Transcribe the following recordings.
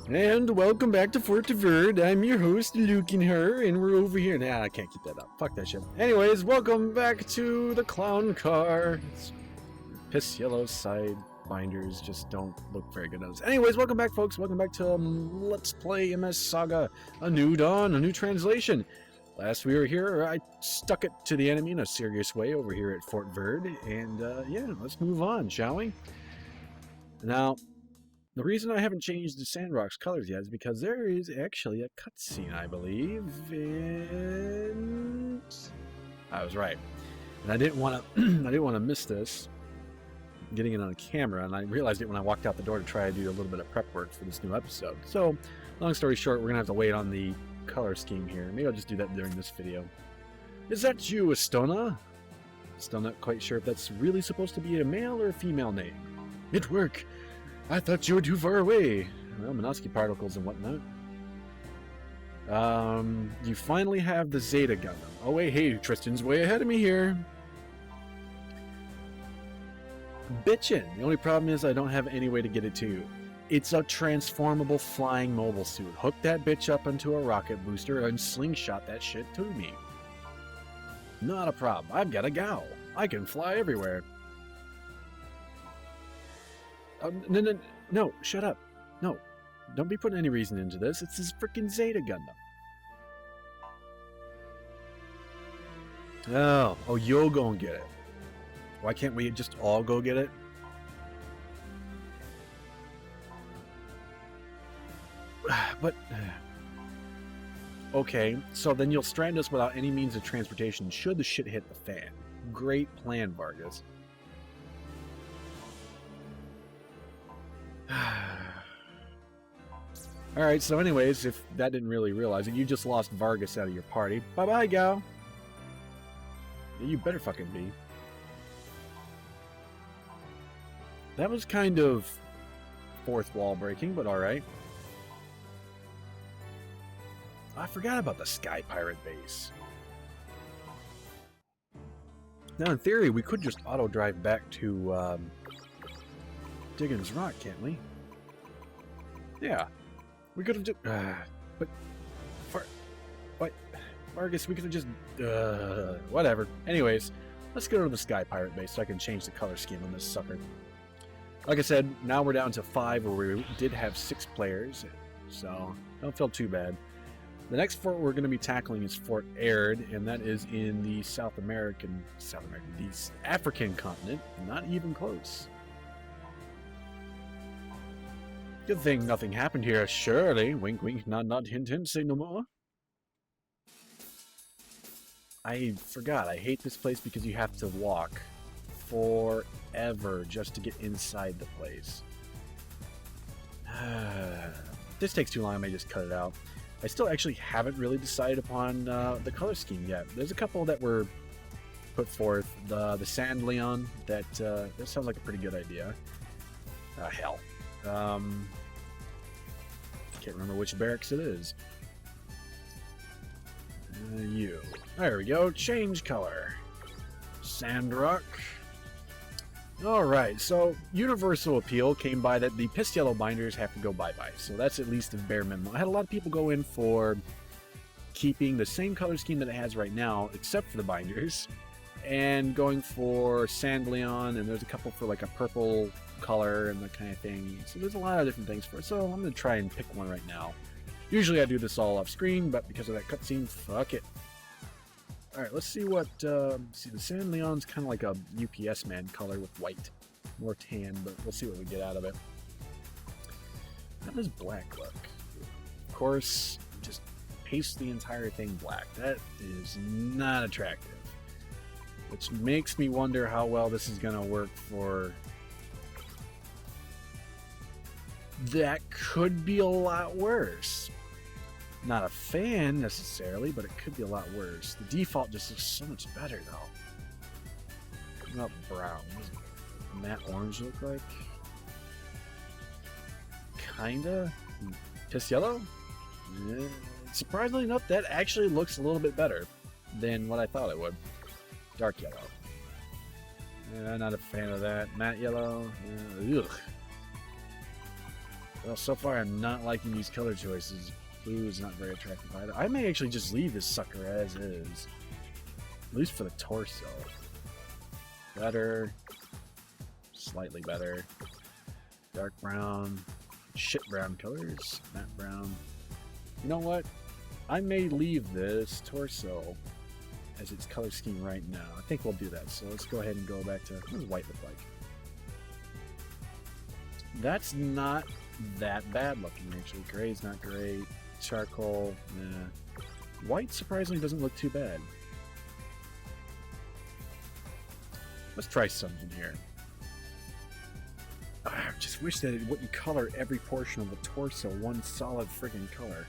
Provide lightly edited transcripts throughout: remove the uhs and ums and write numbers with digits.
And welcome back to Fort Averd. I'm your host, Luke and her, and we're over here. Nah, I can't keep that up. Fuck that shit. Anyways, welcome back to the clown car. It's piss yellow side binders just don't look very good on us. Anyways, welcome back, folks. Welcome back to Let's Play MS Saga, A New Dawn, a new translation. Last we were here, I stuck it to the enemy in a serious way over here at Fort Averd, and yeah, let's move on, shall we? Now, the reason I haven't changed the Sandrock's colors yet is because there is actually a cutscene, I believe, and I was right. And I didn't want to miss this, getting it on camera, and I realized it when I walked out the door to try to do a little bit of prep work for this new episode. So, long story short, we're gonna have to wait on the color scheme here. Maybe I'll just do that during this video. Is that you, Astona? Still not quite sure if that's really supposed to be a male or a female name. It worked. I thought you were too far away. Well, Minovsky particles and whatnot. You finally have the Zeta Gundam. Oh wait, hey, Tristan's way ahead of me here. Bitchin'. The only problem is I don't have any way to get it to you. It's a transformable flying mobile suit. Hook that bitch up into a rocket booster and slingshot that shit to me. Not a problem. I've got a gal. I can fly everywhere. No, shut up. No, don't be putting any reason into this. It's this freaking Zeta Gundam. Oh, you'll go and get it. Why can't we just all go get it? But... okay, so then you'll strand us without any means of transportation should the shit hit the fan. Great plan, Vargas. Alright, so anyways, if that didn't really realize it, you just lost Vargas out of your party. Bye-bye, gal. Yeah, you better fucking be. That was kind of fourth wall breaking, but alright. I forgot about the Sky Pirate base. Now, in theory, we could just auto-drive back to, Diggins Rock, can't we? Yeah. We could have just... but... What? Vargas, we could have just... whatever. Anyways, let's go to the Sky Pirate base so I can change the color scheme on this sucker. Like I said, now we're down to 5 where we did have 6 players, so don't feel too bad. The next fort we're going to be tackling is Fort Averd, and that is in the the African continent. Not even close. Good thing nothing happened here, surely. Wink, wink, nod, nod, hint, hint, say no more. I forgot, I hate this place because you have to walk forever just to get inside the place. If this takes too long, I may just cut it out. I still actually haven't really decided upon the color scheme yet. There's a couple that were put forth. The Sand Leon, that sounds like a pretty good idea. Hell. Can't remember which barracks it is. You. There we go. Change color. Sandrock. Alright, so universal appeal came by that the piss yellow binders have to go bye-bye. So that's at least a bare minimum. I had a lot of people go in for keeping the same color scheme that it has right now, except for the binders, and going for Sand Leon, and there's a couple for like a purple color and that kind of thing. So there's a lot of different things for it. So I'm going to try and pick one right now. Usually I do this all off screen, but because of that cutscene, fuck it. Alright, let's see what, see, the Sand Leon's kind of like a UPS man color with white. More tan, but we'll see what we get out of it. How does black look? Of course, just paste the entire thing black. That is not attractive. Which makes me wonder how well this is going to work for... That could be a lot worse. Not a fan, necessarily, but it could be a lot worse. The default just looks so much better, though. Not brown. What does matte orange look like? Kinda. Piss yellow? Yeah. Surprisingly enough, that actually looks a little bit better than what I thought it would. Dark yellow. Yeah, not a fan of that. Matte yellow. Ugh. Well, so far I'm not liking these color choices. Blue is not very attractive either. I may actually just leave this sucker as is. At least for the torso. Better. Slightly better. Dark brown. Shit brown colors. Matte brown. You know what? I may leave this torso as its color scheme right now. I think we'll do that. So let's go ahead and go back to... What does white look like? That's not that bad looking, actually. Gray's not great. Charcoal, nah. White surprisingly doesn't look too bad. Let's try something here. I just wish that it wouldn't color every portion of the torso one solid friggin' color.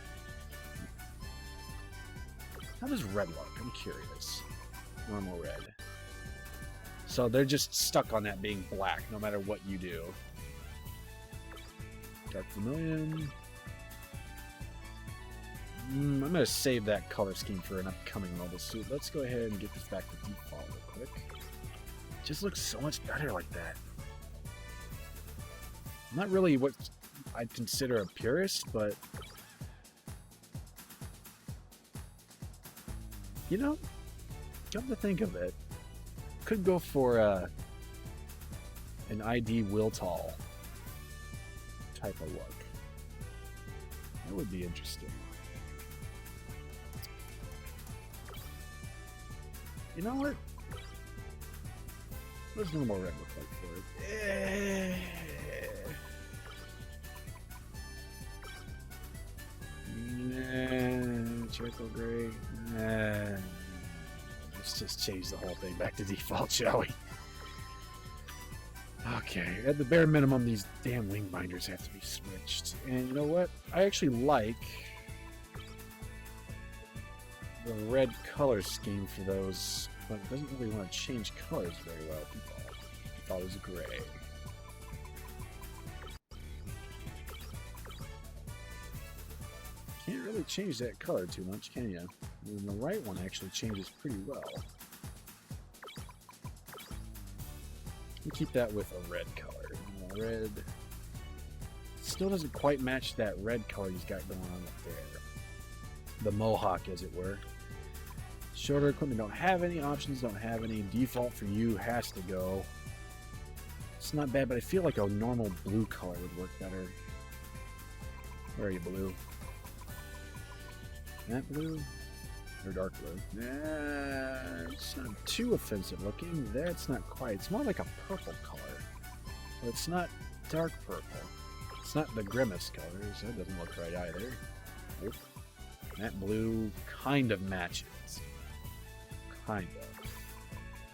How does red look? I'm curious. Normal red. So they're just stuck on that being black no matter what you do. Dark vermilion. I'm going to save that color scheme for an upcoming mobile suit. Let's go ahead and get this back to default real quick. It just looks so much better like that. I'm not really what I'd consider a purist, but... You know, come to think of it, could go for an ID Wiltall type of look. That would be interesting. You know what? What does normal red look like for it? Charcoal gray. Let's just change the whole thing back to default, shall we? Okay, at the bare minimum, these damn wing binders have to be switched. And you know what? I actually like the red color scheme for those, but it doesn't really want to change colors very well. Default is gray. Can't really change that color too much, can you? And the right one actually changes pretty well. We keep that with a red color. Red still doesn't quite match that red color he's got going on up there. The mohawk, as it were. Shorter equipment don't have any. Options don't have any. Default for you has to go. It's not bad, but I feel like a normal blue color would work better. Where are you, blue? That blue? Or dark blue? Nah, it's not too offensive looking. That's not quite. It's more like a purple color. But it's not dark purple. It's not the grimace colors. That doesn't look right either. Nope. That blue kind of matches. Kind of.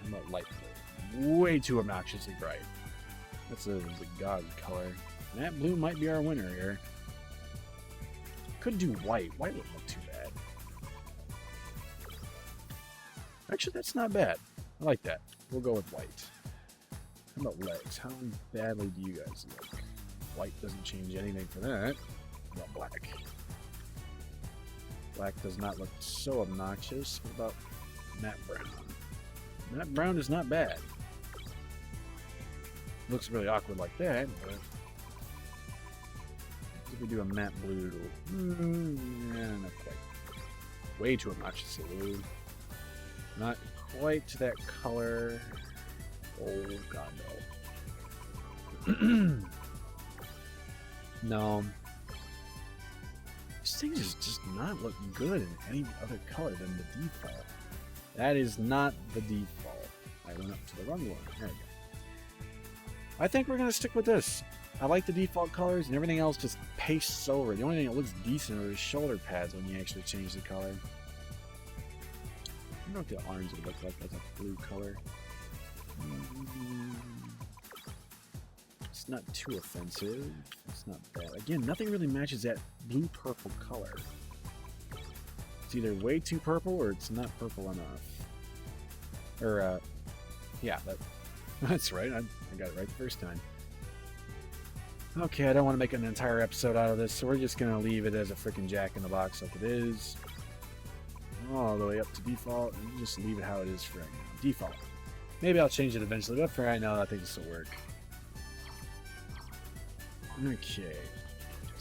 How about light blue? Way too obnoxiously bright. That's the god color. That blue might be our winner here. Could do white. White wouldn't look too bad. Actually, that's not bad. I like that. We'll go with white. How about legs? How badly do you guys look? White doesn't change anything for that. How about black? Black does not look so obnoxious. What about matte brown? Matte brown is not bad. Looks really awkward like that, but if we do a matte blue, yeah, not quite. Way too obnoxious blue. Not quite to that color. Oh god, no. No. This thing just not look good in any other color than the default. That is not the default. I went up to the wrong one. There we go. I think we're going to stick with this. I like the default colors, and everything else just pastes over. The only thing that looks decent are the shoulder pads when you actually change the color. I don't know what the arms would look like as a blue color. It's not too offensive. It's not bad. Again, nothing really matches that blue-purple color. It's either way too purple or it's not purple enough. Or, yeah, that's right. I got it right the first time. Okay, I don't want to make an entire episode out of this, so we're just going to leave it as a freaking jack-in-the-box like it is. All the way up to default, and just leave it how it is for right now. Default. Maybe I'll change it eventually, but for right now, I think this will work. Okay.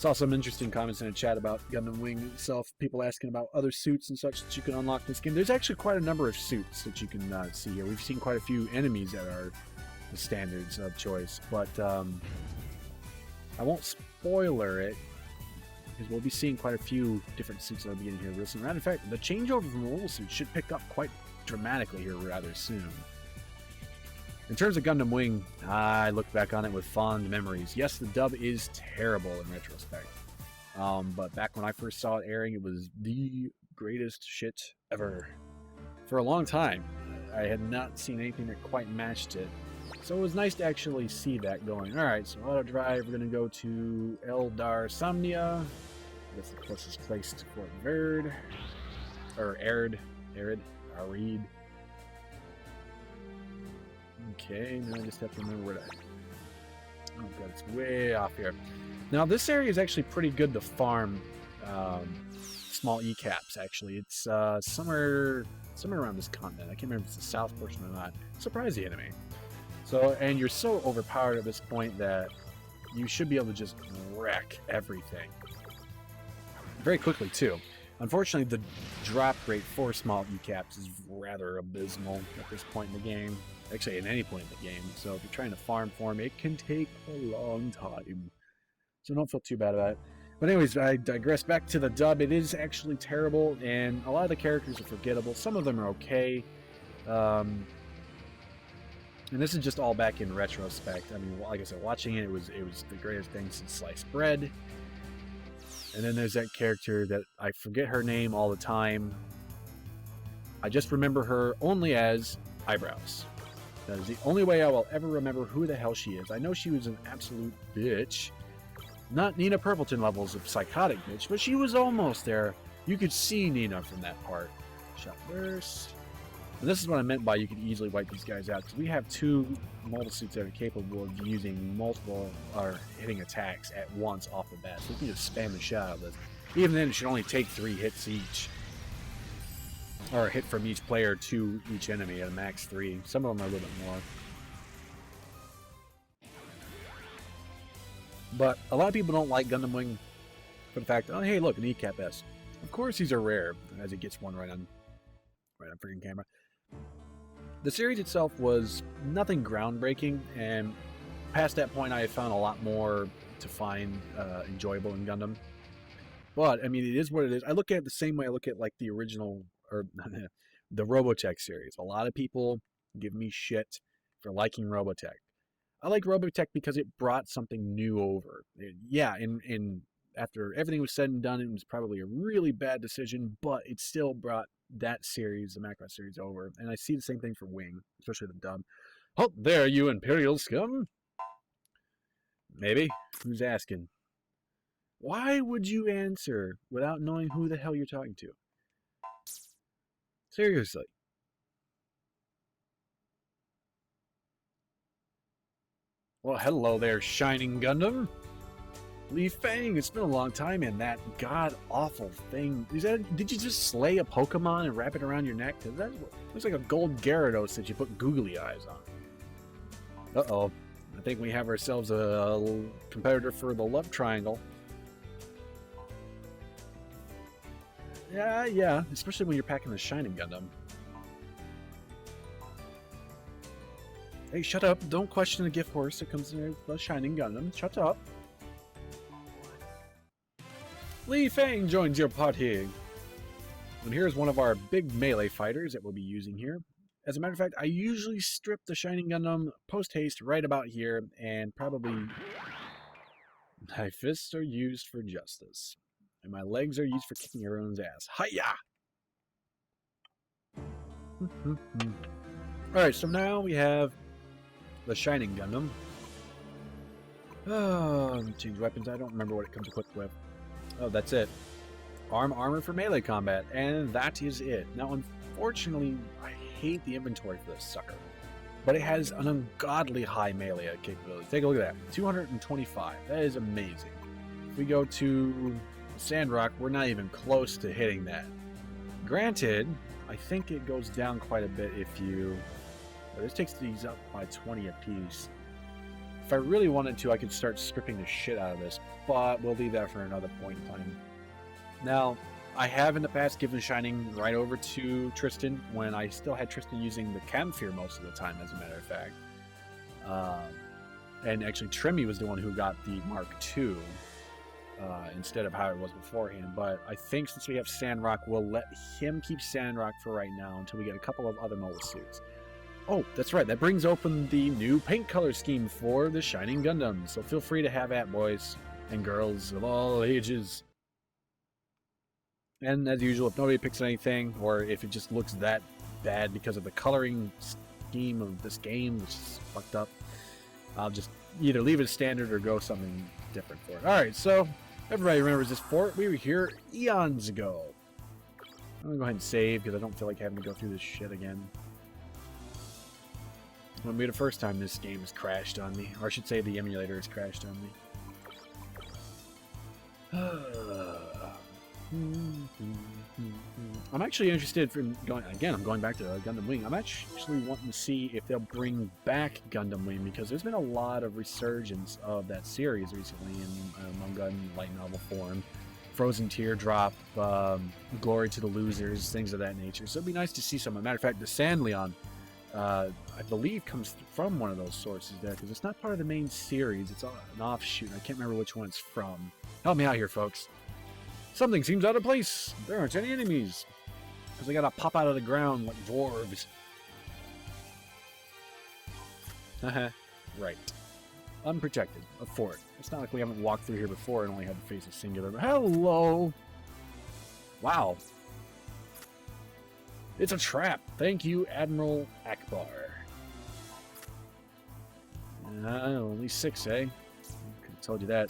Saw some interesting comments in the chat about Gundam Wing itself. People asking about other suits and such that you can unlock in this game. There's actually quite a number of suits that you can see here. We've seen quite a few enemies that are the standards of choice, but I won't spoiler it because we'll be seeing quite a few different suits at the beginning here real soon. In fact, the changeover from the mobile suit should pick up quite dramatically here rather soon. In terms of Gundam Wing, I look back on it with fond memories. Yes, the dub is terrible in retrospect. But back when I first saw it airing, it was the greatest shit ever. For a long time, I had not seen anything that quite matched it. So it was nice to actually see that going. Alright, so auto drive, we're going to go to Eldar Samnia. That's the closest place to Fort Averd. Or Arid. Okay, now I just have to remember where that... Oh god, it's way off here. Now this area is actually pretty good to farm small E-caps, actually. It's somewhere around this continent. I can't remember if it's the south portion or not. Surprise the enemy. So, and you're so overpowered at this point that you should be able to just wreck everything. Very quickly, too. Unfortunately, the drop rate for small E-caps is rather abysmal at this point in the game. Actually, at any point in the game. So if you're trying to farm for them, it can take a long time. So don't feel too bad about it. But anyways, I digress back to the dub. It is actually terrible, and a lot of the characters are forgettable. Some of them are okay. And this is just all back in retrospect. I mean, like I said, watching it, it was the greatest thing since sliced bread. And then there's that character that I forget her name all the time. I just remember her only as Eyebrows. That is the only way I will ever remember who the hell she is. I know she was an absolute bitch. Not Nina Purpleton levels of psychotic bitch, but she was almost there. You could see Nina from that part. Shot burst. And this is what I meant by you could easily wipe these guys out. Because we have two mobile suits that are capable of using multiple or hitting attacks at once off the bat. So we can just spam the shit out of this. Even then, it should only take 3 hits each. Or a hit from each player to each enemy at a max 3. Some of them are a little bit more. But a lot of people don't like Gundam Wing for the fact, oh hey look, an E-Cap S. Of course these are rare, as it gets one right on freaking camera. The series itself was nothing groundbreaking, and past that point I have found a lot more to find enjoyable in Gundam. But I mean, it is what it is. I look at it the same way I look at like the original, or the Robotech series. A lot of people give me shit for liking Robotech. I like Robotech because it brought something new over. Yeah, after everything was said and done, it was probably a really bad decision, but it still brought that series, the Macross series, over. And I see the same thing for Wing, especially the dub. Oh, there, you Imperial scum! Maybe. Who's asking? Why would you answer without knowing who the hell you're talking to? Seriously. Well, hello there, Shining Gundam. Lee Fang, it's been a long time, and that god-awful thing. Did you just slay a Pokemon and wrap it around your neck? That looks like a gold Gyarados that you put googly eyes on. Uh-oh. I think we have ourselves a competitor for the love triangle. Yeah, especially when you're packing the Shining Gundam. Hey, shut up. Don't question the gift horse that comes in the Shining Gundam. Shut up. Lee Fang joins your party. And here's one of our big melee fighters that we'll be using here. As a matter of fact, I usually strip the Shining Gundam post-haste right about here, and probably my fists are used for justice. And my legs are used for kicking everyone's ass. Hiya! Alright, so now we have the Shining Gundam. Change weapons. I don't remember what it comes equipped with. Oh, that's it. Armor for melee combat. And that is it. Now, unfortunately, I hate the inventory for this sucker. But it has an ungodly high melee capability. Take a look at that. 225. That is amazing. If we go to Sandrock, we're not even close to hitting that. Granted, I think it goes down quite a bit if you... But this takes these up by 20 apiece. If I really wanted to, I could start stripping the shit out of this. but we'll leave that for another point in time. Now, I have in the past given Shining right over to Tristan when I still had Tristan using the Camphor most of the time, as a matter of fact. And actually, Trimmy was the one who got the Mark II instead of how it was beforehand. But I think since we have Sandrock, we'll let him keep Sandrock for right now until we get a couple of other mobile suits. Oh, that's right. That brings open the new paint color scheme for the Shining Gundam. So feel free to have at, boys and girls of all ages. And as usual, if nobody picks anything, or if it just looks that bad because of the coloring scheme of this game, which is fucked up, I'll just either leave it standard or go something different for it. Alright, so everybody remembers this fort. We were here eons ago. I'm going to go ahead and save because I don't feel like having to go through this shit again. It won't be the first time this game has crashed on me. Or I should say the emulator has crashed on me. I'm actually interested in going, again, I'm going back to Gundam Wing. I'm actually wanting to see if they'll bring back Gundam Wing because there's been a lot of resurgence of that series recently in manga and light novel form. Frozen Teardrop, Glory to the Losers, things of that nature. So it'd be nice to see some. As a matter of fact, the Sand Leon, I believe, comes from one of those sources there because it's not part of the main series. It's an offshoot. I can't remember which one it's from. Help me out here, folks. Something seems out of place. There aren't any enemies. Because they gotta pop out of the ground like dwarves. Right. Unprotected. A fort. It's not like we haven't walked through here before and only had to face a singular. Hello! Wow. It's a trap. Thank you, Admiral Akbar. Only 6, eh? Could have told you that.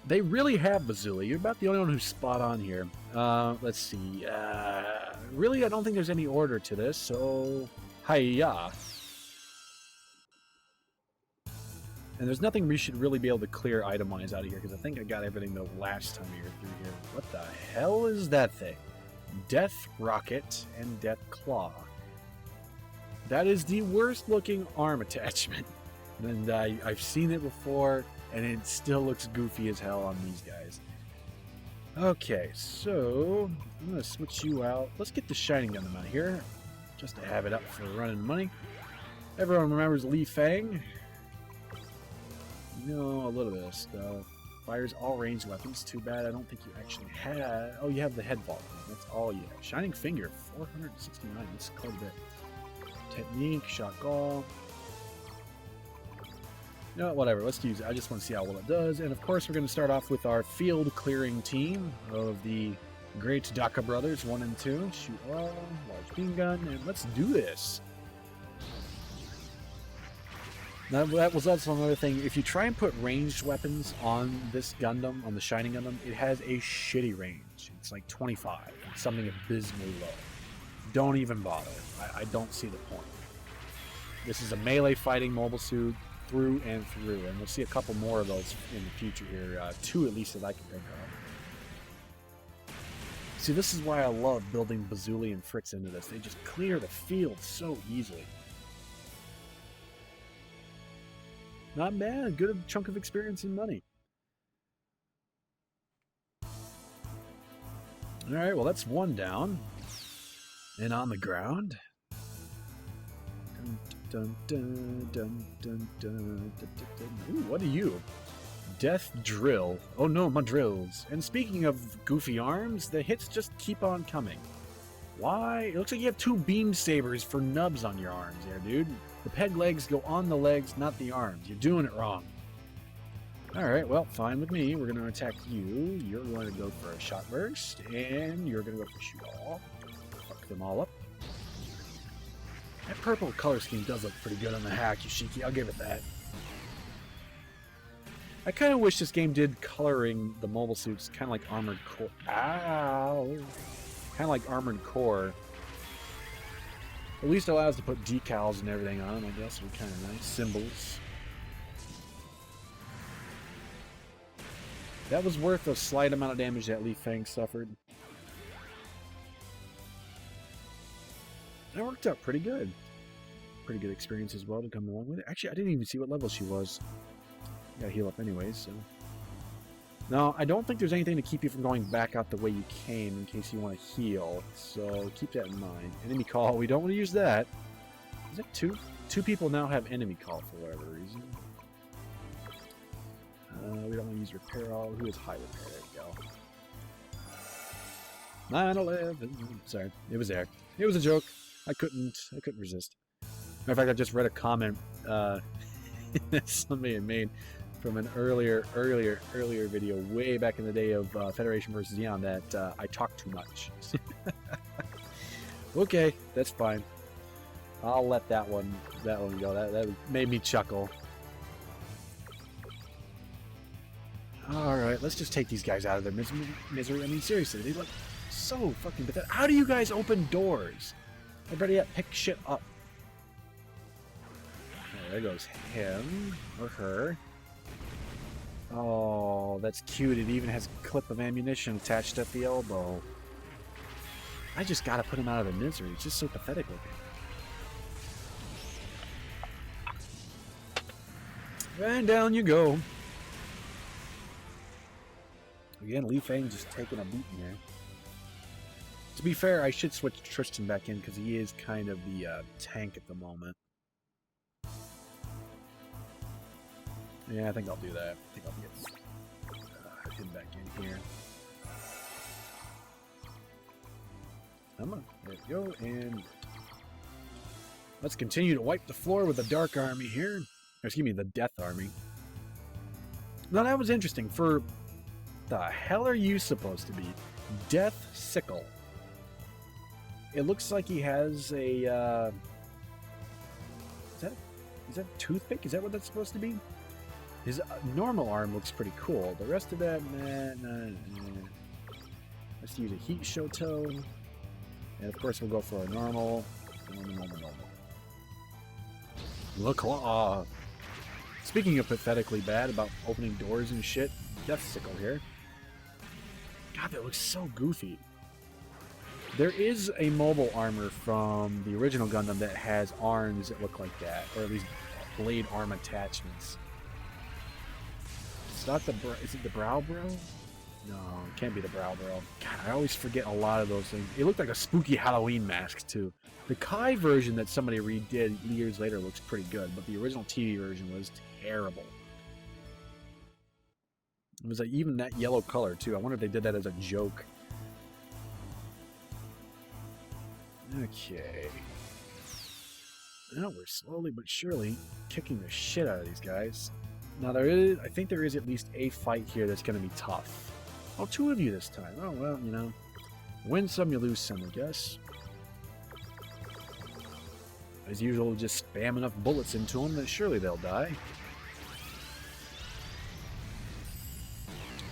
They really have Bazoola. You're about the only one who's spot on here. Let's see. Really, I don't think there's any order to this, so... Hiya. And there's nothing we should really be able to clear item-wise out of here, because I think I got everything the last time we were through here. What the hell is that thing? Death Rocket and Death Claw. That is the worst-looking arm attachment. And I've seen it before, and it still looks goofy as hell on these guys. Okay, so I'm going to switch you out. Let's get the Shining Gundam out of here, just to have it up for running money. Everyone remembers Lee Fang. You know a little bit of stuff. Fires all ranged weapons. Too bad I don't think you actually had... Oh, you have the head vault. That's all you have. Shining Finger, 469. That's quite a bit. Technique, shock all. No, whatever. Let's use it. I just want to see how well it does. And of course, we're going to start off with our field clearing team of the great Daka brothers, 1 and 2. Shoot all, large beam gun, and let's do this. Now, that was also another thing. If you try and put ranged weapons on this Gundam, on the Shining Gundam, it has a shitty range. It's like 25. It's something abysmally low. Don't even bother. I don't see the point. This is a melee fighting mobile suit through and through, and we'll see a couple more of those in the future here. 2 at least that I can think of. See, this is why I love building Bazoola and Fritz into this. They just clear the field so easily. Not bad. Good chunk of experience and money. Alright, well that's 1 down. And on the ground. Dun, dun, dun, dun, dun, dun, dun, dun. Ooh, what are you? Death Drill. Oh no, my drills. And speaking of goofy arms, the hits just keep on coming. Why? It looks like you have 2 beam sabers for nubs on your arms there, dude. The peg legs go on the legs, not the arms. You're doing it wrong. Alright, well, fine with me. We're going to attack you. You're going to go for a shot burst, and you're going to go for shoot all. Fuck them all up. That purple color scheme does look pretty good on the hack, Yoshiki. I'll give it that. I kind of wish this game did coloring the mobile suits kind of like Armored Core. Ow! Kind of like Armored Core. At least allows us to put decals and everything on, I guess. Would be kind of nice. Symbols. That was worth a slight amount of damage that Lee Fang suffered. That worked out pretty good. Pretty good experience as well to come along with it. Actually, I didn't even see what level she was. Gotta heal up anyways, so. No, I don't think there's anything to keep you from going back out the way you came in case you want to heal. So keep that in mind. Enemy call, we don't want to use that. Is that two? Two people now have enemy call for whatever reason. We don't want to use repair all. Who is high repair? There you go. 9/11. Sorry, it was there. It was a joke. I couldn't resist. Matter of fact, I just read a comment that somebody had made from an earlier video way back in the day of Federation versus Eon that I talk too much. Okay, that's fine. I'll let that one go. That made me chuckle. All right, let's just take these guys out of their misery. I mean, seriously, they look so fucking pathetic. How do you guys open doors? I better yet pick shit up. Oh, there goes him or her. Oh, that's cute. It even has a clip of ammunition attached at the elbow. I just gotta put him out of their misery. It's just so pathetic looking. And down you go. Again, Lee Fang just taking a beating here. To be fair, I should switch Tristan back in because he is kind of the tank at the moment. Yeah, I think I'll do that. I think I'll get him back in here. Come on, there we go, and let's continue to wipe the floor with the Dark Army here. Or, excuse me, the Death Army. Now that was interesting. For the hell are you supposed to be? Death Sickle. It looks like he has a is that a toothpick? Is that what that's supposed to be? His normal arm looks pretty cool. The rest of that, nah. Let's use a Heat Shoto. And of course we'll go for a normal. The Claw. Speaking of pathetically bad about opening doors and shit, Death Sickle here. God, that looks so goofy. There is a mobile armor from the original Gundam that has arms that look like that, or at least blade arm attachments. It's not the is it the Brow Bro? No, it can't be the Brow Bro. God, I always forget a lot of those things. It looked like a spooky Halloween mask too. The Kai version that somebody redid years later looks pretty good, but the original TV version was terrible. It was like even that yellow color too. I wonder if they did that as a joke. Okay. Now we're slowly but surely kicking the shit out of these guys. Now I think there is at least a fight here that's going to be tough. Oh, two of you this time. Oh, well, you know. Win some, you lose some, I guess. As usual, just spam enough bullets into them that surely they'll die.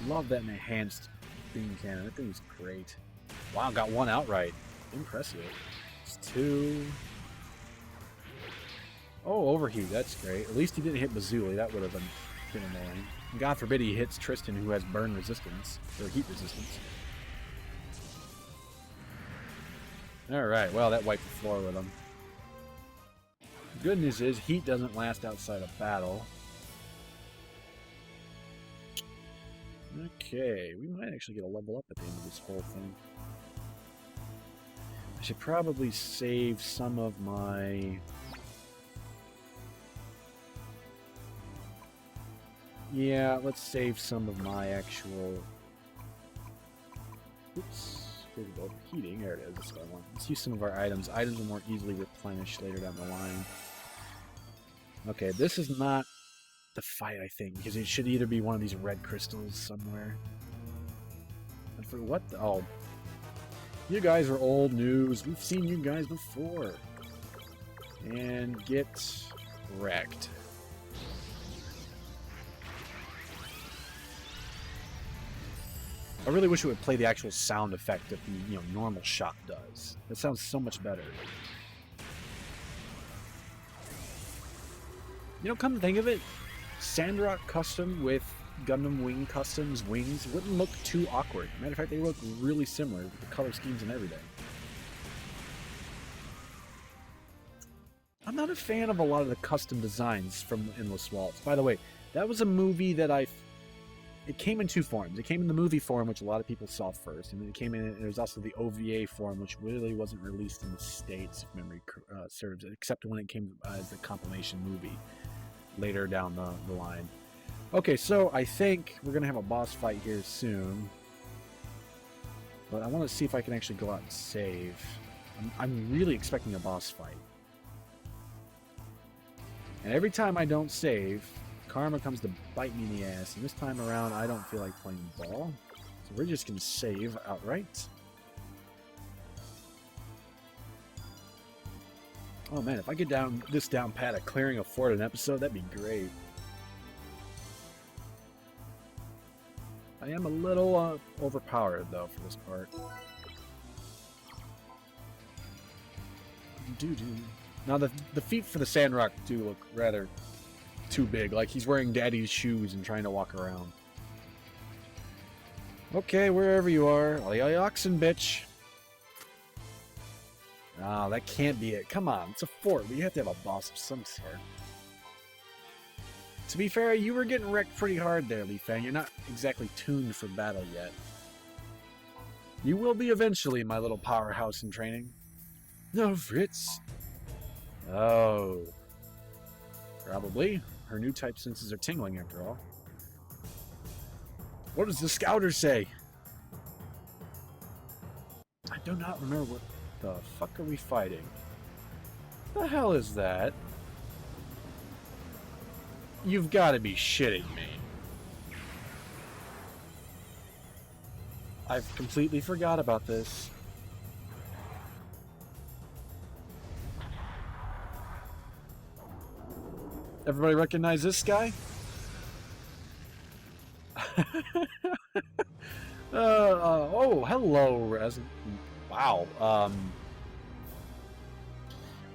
Love that enhanced beam cannon. That thing's great. Wow, got one outright. Impressive. It's two. Oh, overheat. That's great. At least he didn't hit Bazooly. That would have been annoying. And God forbid he hits Tristan, who has burn resistance. Or heat resistance. Alright, well, that wiped the floor with him. The good news is, heat doesn't last outside of battle. Okay, we might actually get a level up at the end of this whole thing. I should probably save some of my... Yeah, let's save some of my actual... Oops. Here we go. Heating. There it is. That's what I want. Let's use some of our items. Items will more easily replenish later down the line. Okay, this is not the fight, I think, because it should either be one of these red crystals somewhere. And for what the... Oh. You guys are old news. We've seen you guys before. And get wrecked. I really wish it would play the actual sound effect that the normal shot does. That sounds so much better. Come to think of it, Sandrock Custom with Gundam Wing Customs wings wouldn't look too awkward. Matter of fact, they look really similar with the color schemes and everything. I'm not a fan of a lot of the custom designs from Endless Waltz. By the way, That was a movie that it came in two forms. It came in the movie form, which a lot of people saw first, and then it came in. There's also the OVA form, which really wasn't released in the States, if memory serves, except when it came as a compilation movie later down the line. Okay, so I think we're gonna have a boss fight here soon, but I want to see if I can actually go out and save. I'm really expecting a boss fight, and every time I don't save, karma comes to bite me in the ass, and this time around I don't feel like playing ball, so we're just gonna save outright. Oh man, if I get this down pat at clearing a fort an episode, that'd be great. I am a little overpowered though for this part. Now the feet for the Sandrock do look rather too big, like he's wearing daddy's shoes and trying to walk around. Okay, wherever you are, oxen, bitch. Oh, that can't be it. Come on, it's a fort. We have to have a boss of some sort. To be fair, you were getting wrecked pretty hard there, Lee Fang. You're not exactly tuned for battle yet. You will be eventually, my little powerhouse in training. No, Fritz. Oh. Probably. Her new type senses are tingling after all. What does the scouter say? I do not remember what the fuck are we fighting. The hell is that? You've got to be shitting me. I've completely forgot about this. Everybody recognize this guy? Oh, hello, Reznor. Wow.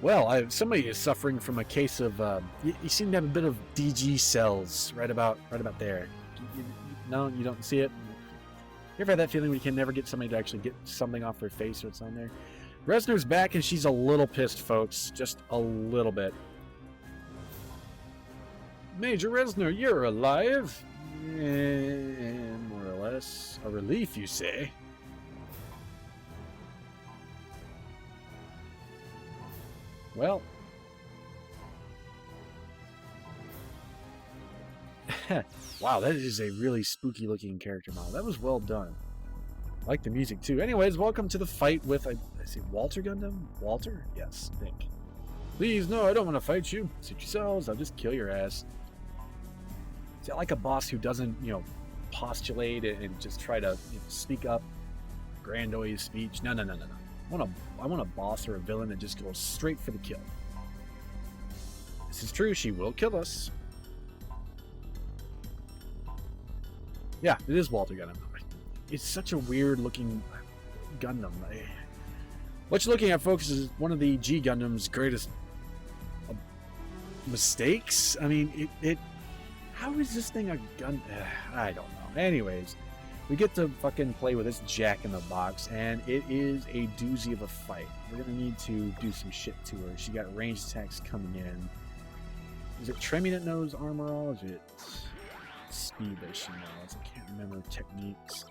Well, somebody is suffering from a case of. You seem to have a bit of DG cells right about there. No, you don't see it. You ever had that feeling when you can never get somebody to actually get something off their face or it's on there? Reznor's back and she's a little pissed, folks. Just a little bit. Major Reznor, you're alive. More or less. A relief, you say? Well. Wow, that is a really spooky looking character model. That was well done. I like the music too. Anyways, welcome to the fight with, I see Walter Gundam? Walter? Yes, I think. Please, no, I don't want to fight you. Suit yourselves, I'll just kill your ass. See, I like a boss who doesn't, postulate and just try to speak up, grandiose speech. No. I want a boss or a villain that just goes straight for the kill. This is true, she will kill us. Yeah, it is Walter Gundam. It's such a weird looking Gundam. What you're looking at, folks, is one of the G Gundam's greatest mistakes. I mean, how is this thing a gun? I don't know. Anyways, we get to fucking play with this Jack in the Box, and it is a doozy of a fight. We're gonna need to do some shit to her. She got ranged attacks coming in. Is it trimming that knows armor all? Is it speed that she knows? I can't remember techniques.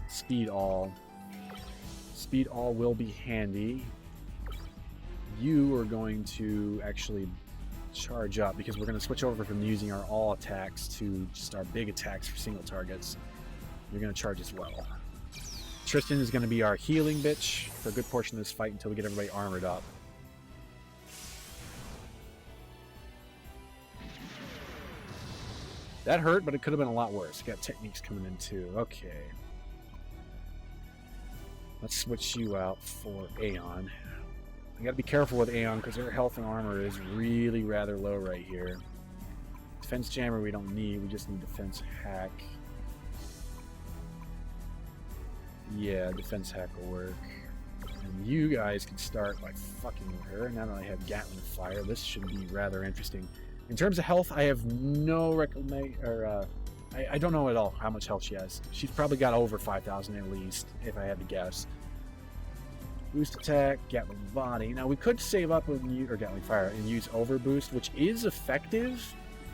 Speed all. Speed all will be handy. You are going to actually charge up because we're going to switch over from using our all attacks to just our big attacks for single targets. You're going to charge as well. Tristan is going to be our healing bitch for a good portion of this fight until we get everybody armored up. That hurt, but it could have been a lot worse. We got techniques coming in too. Okay. Let's switch you out for Aeon. I gotta be careful with Aeon because her health and armor is really rather low right here. Defense jammer we don't need, we just need defense hack. Yeah, defense hack will work. And you guys can start by fucking with her. Now that I have Gatling fire, this should be rather interesting. In terms of health, I have no I don't know at all how much health she has. She's probably got over 5,000 at least, if I had to guess. Boost attack, Gatling body. Now we could save up with Gatling fire and use overboost, which is effective,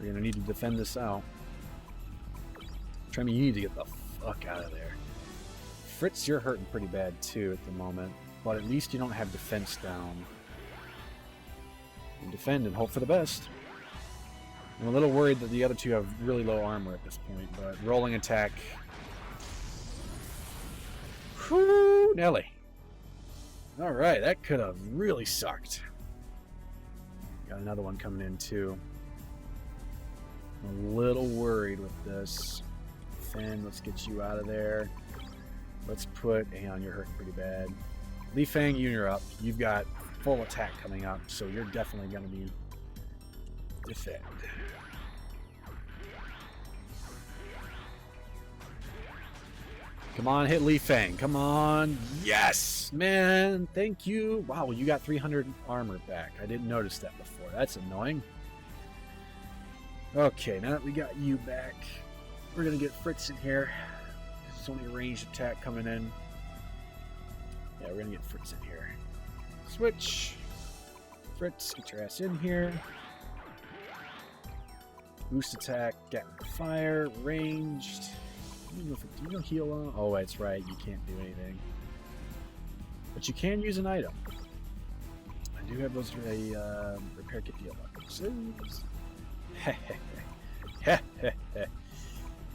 We're gonna need to defend this out. Tremy, you need to get the fuck out of there. Fritz, you're hurting pretty bad too at the moment, but at least you don't have defense down. You defend and hope for the best. I'm a little worried that the other two have really low armor at this point, but rolling attack. Whew, Nelly. Alright, that could have really sucked. Got another one coming in too. I'm a little worried with this. Finn, let's get you out of there. Let's put Aeon, you're hurting pretty bad. Lee Fang, you're up. You've got full attack coming up, so you're definitely going to be defend. Come on, hit Lee Fang. Come on. Yes, man. Thank you. Wow, you got 300 armor back. I didn't notice that before. That's annoying. Okay, now that we got you back, we're going to get Fritz in here. It's only a ranged attack coming in. Yeah, we're going to get Fritz in here. Switch. Fritz, get your ass in here. Boost attack, Gatling fire, ranged. Do you know heal on? Oh, that's right. You can't do anything. But you can use an item. I do have those repair kit deal boxes.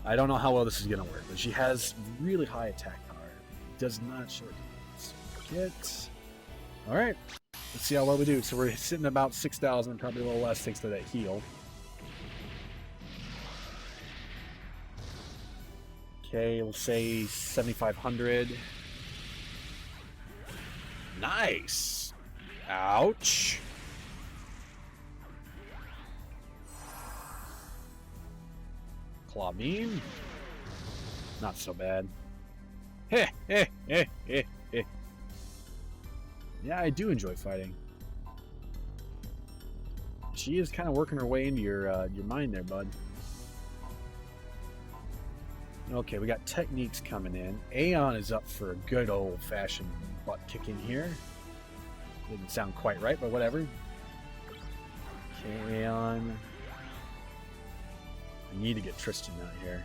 I don't know how well this is going to work, but she has really high attack power. Does not short kit. Alright. Let's see how well we do. So we're sitting about 6,000, probably a little less thanks to that heal. Okay, we'll say 7,500. Nice. Ouch. Claw beam. Not so bad. Heh, heh, heh, heh, heh. Yeah, I do enjoy fighting. She is kind of working her way into your mind there, bud. Okay, we got techniques coming in. Aeon is up for a good old-fashioned butt kicking here. Didn't sound quite right, but whatever. Okay, Aeon. I need to get Tristan out here.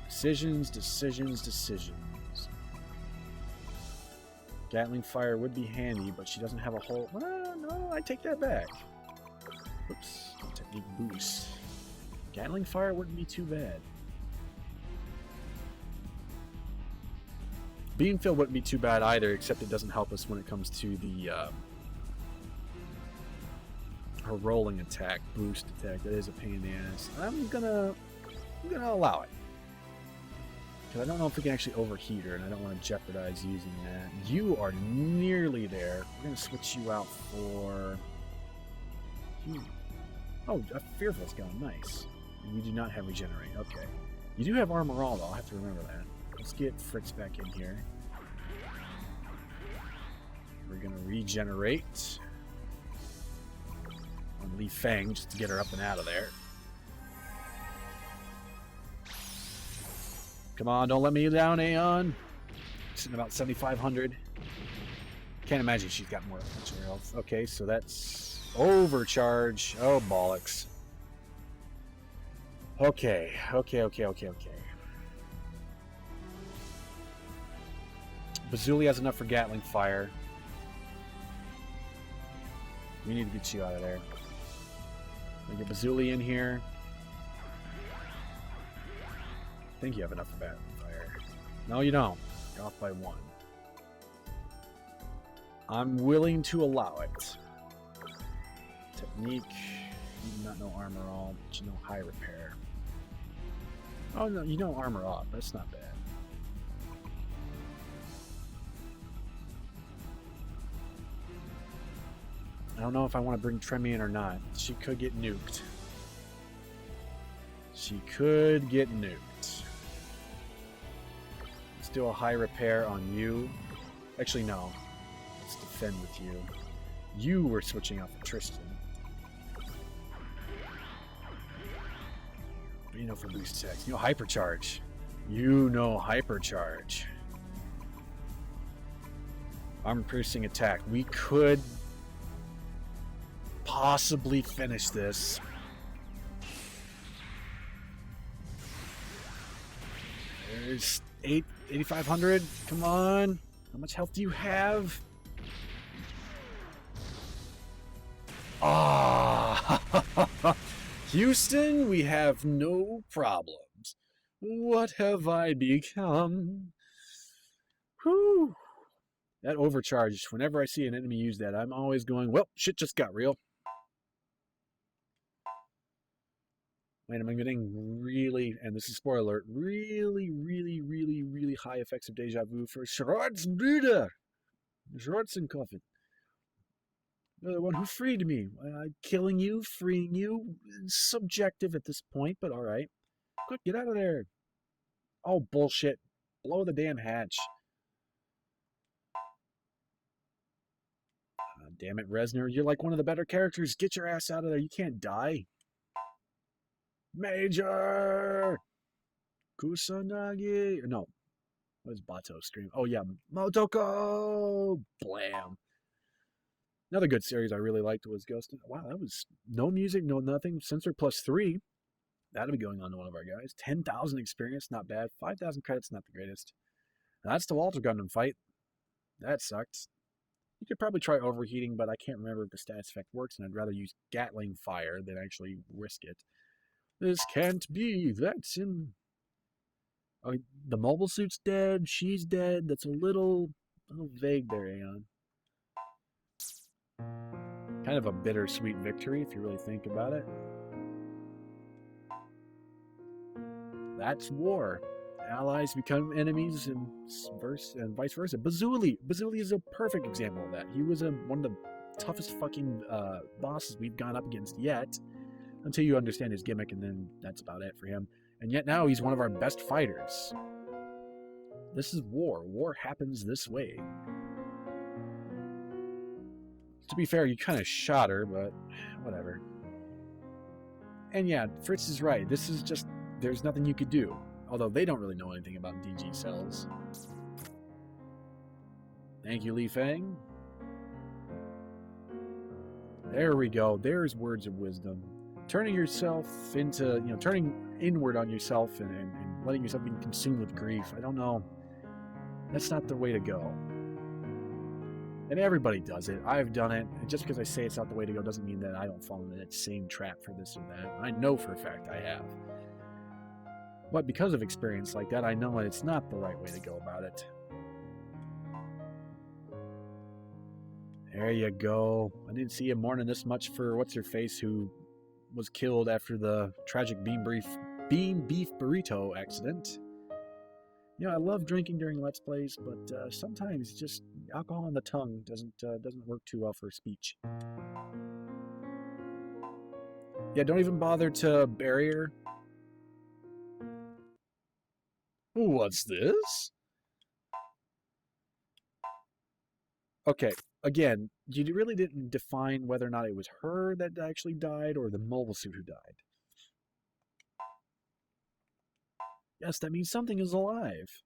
Decisions, decisions, decisions. Gatling fire would be handy, but she doesn't have a whole... No, I take that back. Oops, technique boost. Gatling fire wouldn't be too bad. Beam field wouldn't be too bad either, except it doesn't help us when it comes to the her rolling attack, boost attack. That is a pain in the ass. I'm gonna allow it, because I don't know if we can actually overheat her, and I don't want to jeopardize using that. You are nearly there. We're gonna switch you out for. Oh, a fearful's gone. Nice. You do not have regenerate. Okay. You do have armor all, though. I'll have to remember that. Let's get Fritz back in here. We're going to regenerate on Lee Fang just to get her up and out of there. Come on, don't let me down, Aeon. Sitting about 7,500. Can't imagine she's got more health. Okay, so that's overcharge. Oh, bollocks. Okay. Bazooly has enough for Gatling fire. We need to get you out of there. We get Bazooly in here. I think you have enough for Gatling fire. No, you don't. You're off by 1. I'm willing to allow it. Technique. You do not know armor all, but you know high repair. Oh no, you know armor off. That's not bad. I don't know if I want to bring Tremy in or not. She could get nuked. She could get nuked. Let's do a high repair on you. Actually, no. Let's defend with you. You were switching out for Tristan. What do you know for boost attacks? You know hypercharge. You know hypercharge. Armor piercing attack. We could possibly finish this. There's 8,500. Come on. How much health do you have? Ah! Houston, we have no problems. What have I become? Whew. That overcharge, whenever I see an enemy use that, I'm always going, well, shit just got real. Wait, am I getting really, and this is spoiler alert, really, really, really, really high effects of deja vu for Schwarzenbruder. Schwarzenkoffen. The one who freed me. Killing you, freeing you, subjective at this point, but alright. Quick, get out of there. Oh, bullshit. Blow the damn hatch. Damn it, Reznor. You're like one of the better characters. Get your ass out of there. You can't die. Major! Kusanagi. No. What does Bato scream? Oh, yeah. Motoko! Blam. Another good series I really liked was Ghost. Wow, that was no music, no nothing. Sensor +3. That'll be going on to one of our guys. 10,000 experience, not bad. 5,000 credits, not the greatest. And that's the Walter Gundam fight. That sucked. You could probably try overheating, but I can't remember if the status effect works, and I'd rather use Gatling fire than actually risk it. This can't be. That's in... Oh, the mobile suit's dead. She's dead. That's a little vague there, Aeon. Kind of a bittersweet victory, if you really think about it. That's war. Allies become enemies and vice versa. Bazuli is a perfect example of that. He was one of the toughest fucking bosses we've gone up against yet, until you understand his gimmick, and then that's about it for him. And yet now he's one of our best fighters. This is war. War happens this way. To be fair, you kind of shot her, but whatever. And yeah, Fritz is right. This is just, there's nothing you could do. Although they don't really know anything about DG cells. Thank you, Lee Fang. There we go. There's words of wisdom. Turning yourself into, turning inward on yourself and letting yourself be consumed with grief. I don't know. That's not the way to go. And everybody does it. I've done it. And just because I say it's not the way to go doesn't mean that I don't fall into that same trap for this or that. I know for a fact I have. But because of experience like that, I know that it's not the right way to go about it. There you go. I didn't see you mourning this much for what's-her-face, who was killed after the tragic bean beef burrito accident. I love drinking during Let's Plays, but sometimes just alcohol on the tongue doesn't work too well for speech. Yeah, don't even bother to bury her. What's this? Okay, again, you really didn't define whether or not it was her that actually died or the mobile suit who died. Yes, that means something is alive.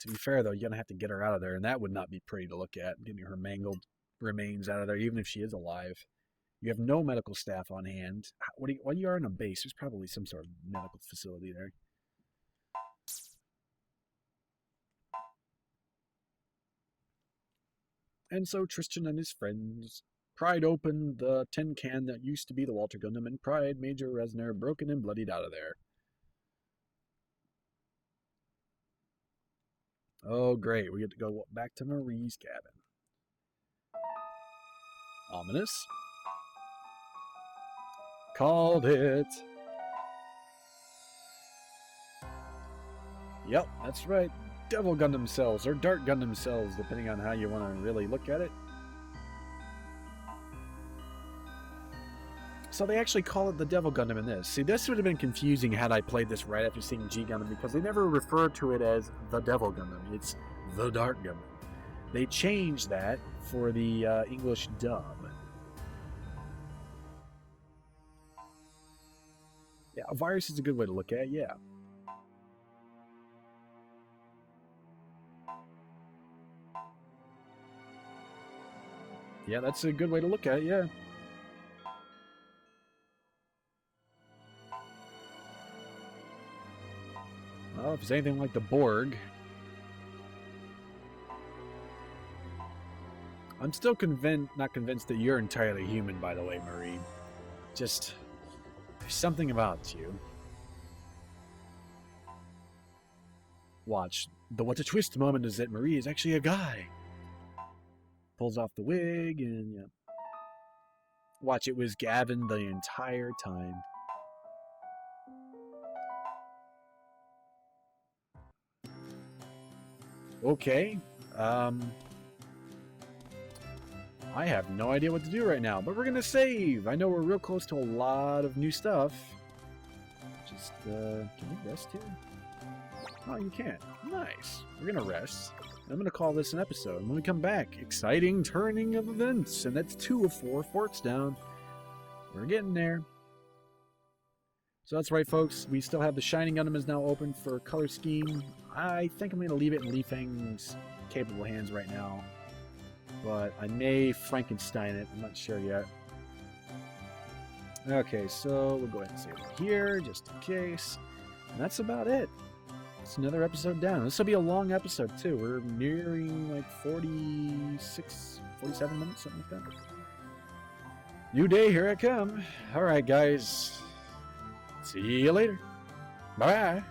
To be fair, though, you're going to have to get her out of there, and that would not be pretty to look at, getting her mangled remains out of there, even if she is alive. You have no medical staff on hand. While you are in a base, there's probably some sort of medical facility there. And so Tristan and his friends pried open the tin can that used to be the Walter Gundam and pried Major Reznor broken and bloodied out of there. Oh, great. We get to go back to Marie's cabin. Ominous. Called it. Yep, that's right. Devil Gundam cells, or Dark Gundam cells, depending on how you want to really look at it. So they actually call it the Devil Gundam in this. See, this would have been confusing had I played this right after seeing G Gundam, because they never refer to it as the Devil Gundam. It's the Dark Gundam. They changed that for the English dub. Yeah, a virus is a good way to look at it, yeah. Yeah, that's a good way to look at it, yeah. Well, if it's anything like the Borg... I'm still not convinced that you're entirely human, by the way, Marie. Just... there's something about you. Watch. The what a twist moment is that Marie is actually a guy. Pulls off the wig and, yeah. Watch, it was Gavin the entire time. Okay. I have no idea what to do right now, but we're gonna save. I know we're real close to a lot of new stuff. Just, can we rest here? Oh, you can. Nice. We're gonna rest. I'm gonna call this an episode. And when we come back, exciting turning of events, and that's 2 of 4 forts down. We're getting there. So that's right, folks. We still have the Shining Gundam is now open for color scheme. I think I'm gonna leave it in Lee Fang's capable hands right now. But I may Frankenstein it. I'm not sure yet. Okay, so we'll go ahead and save it here, just in case. And that's about it. It's another episode down. This will be a long episode, too. We're nearing, like, 46, 47 minutes, something like that. New day, here I come. Alright, guys. See you later. Bye-bye.